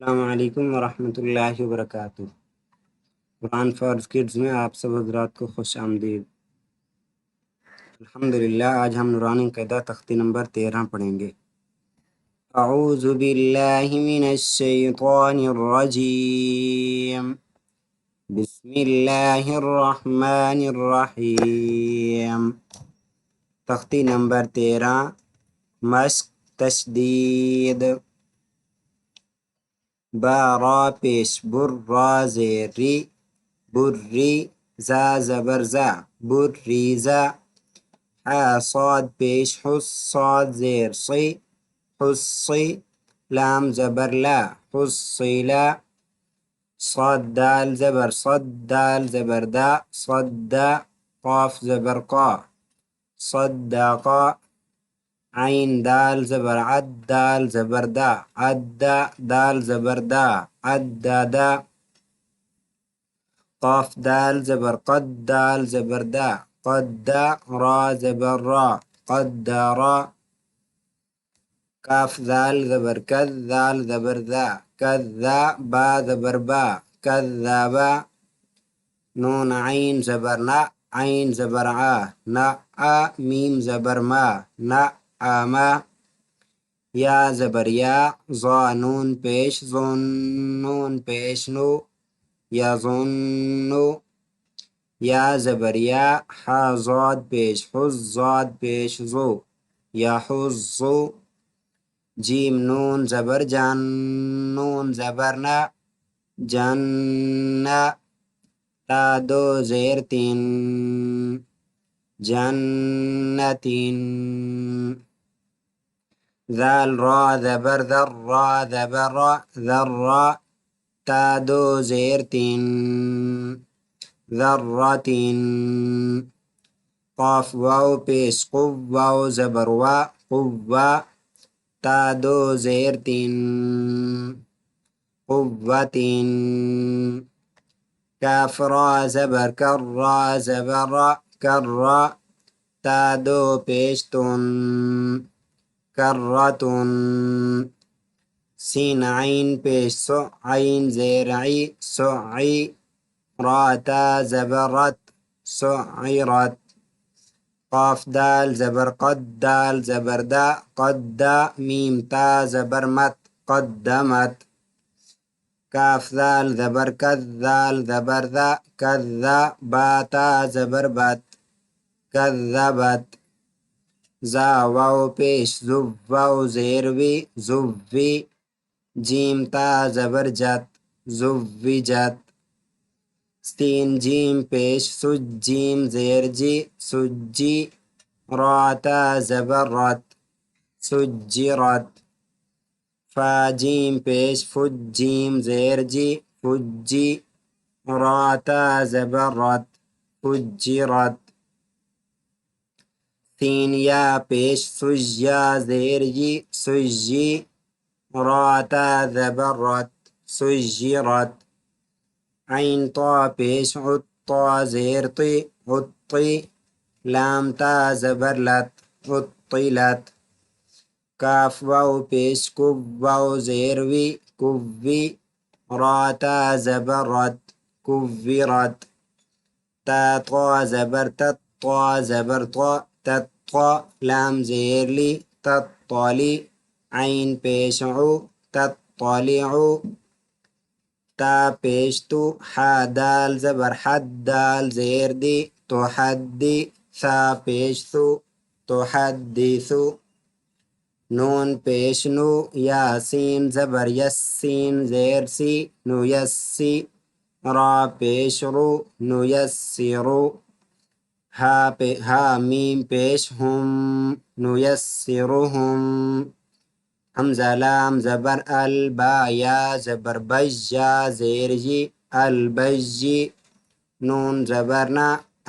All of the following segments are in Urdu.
السلام علیکم ورحمۃ اللہ وبرکاتہ۔ قرآن فار کڈز میں آپ سب حضرات کو خوش آمدید۔ الحمدللہ آج ہم نورانی قاعدہ تختی نمبر 13 پڑھیں گے۔ اعوذ باللہ من الشیطان الرجیم، بسم اللہ الرحمن الرحیم۔ تختی نمبر 13، مشق تشدید۔ با را پیش، بر را زیر ری، بری زا زبر زا، بریزا۔ حا صاد پیش، حس صاد زیر صی، حصی۔ لام زبر لا، حصیلا۔ صاد دال زبر صد، دال زبر دا، صدا۔ قاف زبر قا، صدقا۔ عین دال زبر عد، دال زبر دا، عدا۔ دال زبر دا، عددا۔ قاف دال زبر قد، دال زبر دا، قدا۔ را زبر را، قدرا۔ کاف دال زبر کذ، دال زبر ذا، کذا۔ با زبر با، کذبا۔ نون عین زبر نا، عین زبر عا، نعا۔ میم زبر ما، نعما۔ یا زبر یا، ظا نون پیش، ظن نون پیش نو، یظنو۔ یا زبر یا، حا ضاد پیش، حز ضاد پیش ظو، یحظو۔ جیم نون زبر جان، نون زبر نا، جنا۔ تا دو زیر تین، جنتین۔ ذال را زبر ذر، را زبر را، ذرا۔ تا دو زیر تین، ذرتین۔ قاف واو پیش، قو واو زبر وا، قوا۔ تا دو زیر تین، قوتین۔ کاف را زبر کر، را زبر را، کرا۔ تا دو پیش تن، کرتن۔ سین عین پیش سو، عین زیر عی، سعی۔ را تا زبر رت، سعرت۔ قاف دال زبر قد، دال زبر دا، قدا۔ میم تا زبر مت، قدمت۔ کاف دال زبر کذ، دال زبر ذا، کذا۔ با تا زبر بت، کذبت۔ زا واو پیش، زو واو زیر وی، زوی۔ جیم تا زبر جت، زوجت۔ سین جیم پیش، سج جیم زیر جی، سجی۔ را تا زبر رت، سجرت۔ فا جیم پیش، فج جیم زیر جی، فجی۔ را تا زبر رت، فجرت۔ سین یا پیش، سج یا زیر جی، سجی۔ را تا زبر رت، سجرت۔ عین طا پیش، عد طا زیر طی، عطی۔ لام تا زبر لت، عطلت۔ کاف واو پیش، کب واو زیر وی، کوی۔ را تا زبر رت، کورت۔ تا طا زبر تت، طا زبر طا، تطا۔ لام زیر لی، تطلی۔ عین پیش عو، تطلعو۔ تا پیش تو، حا دال زبر حد، دال زیر دی، تحدی۔ ثا پیش ثو، تحدثو۔ نون پیش نو، یا سین زبر یس، سین زیر سی، نیسی۔ را پیش رو، نیسرو۔ ہا میم پیش ہم، نیسرہم۔ حمزہ لام زبر ال، با یا زبر بج، یا زیر جی، البجی۔ نون زبر نا،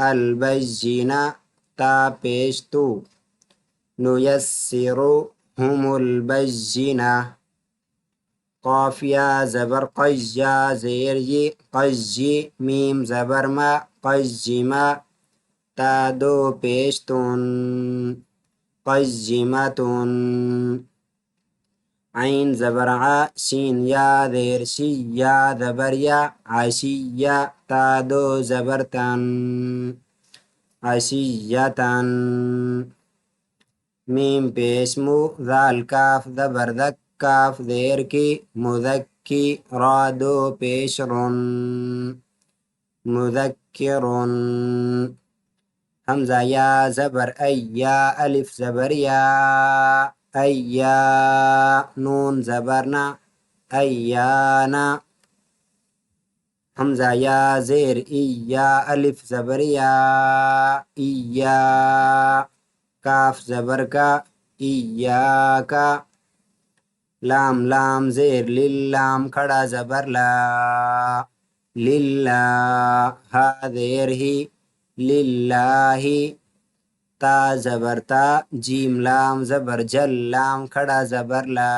البجینا۔ تا پیش تو، نیسرہم البجینہ۔ قاف یا زبر قج، یا زیر جی، قجی۔ میم زبر ما، قجما۔ تا دو پیش تن، قجمتن۔ عین زبر ع، شین یا زیر شی، یا زبر یا، عشیہ، تا دو زبر تن، عشیتن. میم پیش مو، ذال کاف زبر ذک، کاف زیر کی، مذکی، را دو پیش رن، مذکرن. حمزہ یا زبر ای، یا الف زبر یا، ایا، نون زبر نا، ایانا. حمزہ یا زیر ای، یا الف زبر یا، ایا، کاف زبر کا، ایاکا. لام لام زیر لل، لام کھڑا زبر لا، للہ، ہا زیر ہی، للہ. تا زبر تا، جیم لام زبر جل، لام کھڑا زبر لا،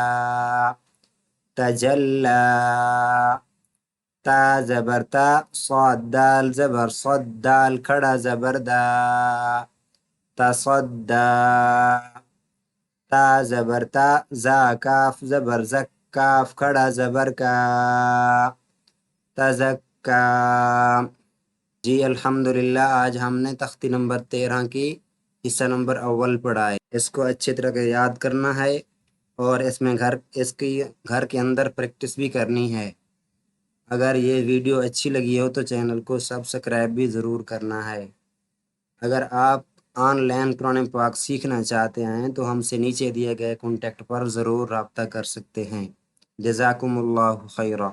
تجلا. تا زبر تا، صاد دال زبر صد، دال کھڑا زبر دا، تصدا. تا زبر تا، زا کاف زبر زک، کاف کھڑا زبر کا، تزکا. جی الحمدللہ، آج ہم نے تختی نمبر 13 کی حصہ نمبر اول پڑھا ہے. اس کو اچھی طرح سے یاد کرنا ہے اور اس کی گھر کے اندر پریکٹس بھی کرنی ہے. اگر یہ ویڈیو اچھی لگی ہو تو چینل کو سبسکرائب بھی ضرور کرنا ہے. اگر آپ آن لائن قرآن پاک سیکھنا چاہتے ہیں تو ہم سے نیچے دیے گئے کانٹیکٹ پر ضرور رابطہ کر سکتے ہیں. جزاکم اللہ خیرہ.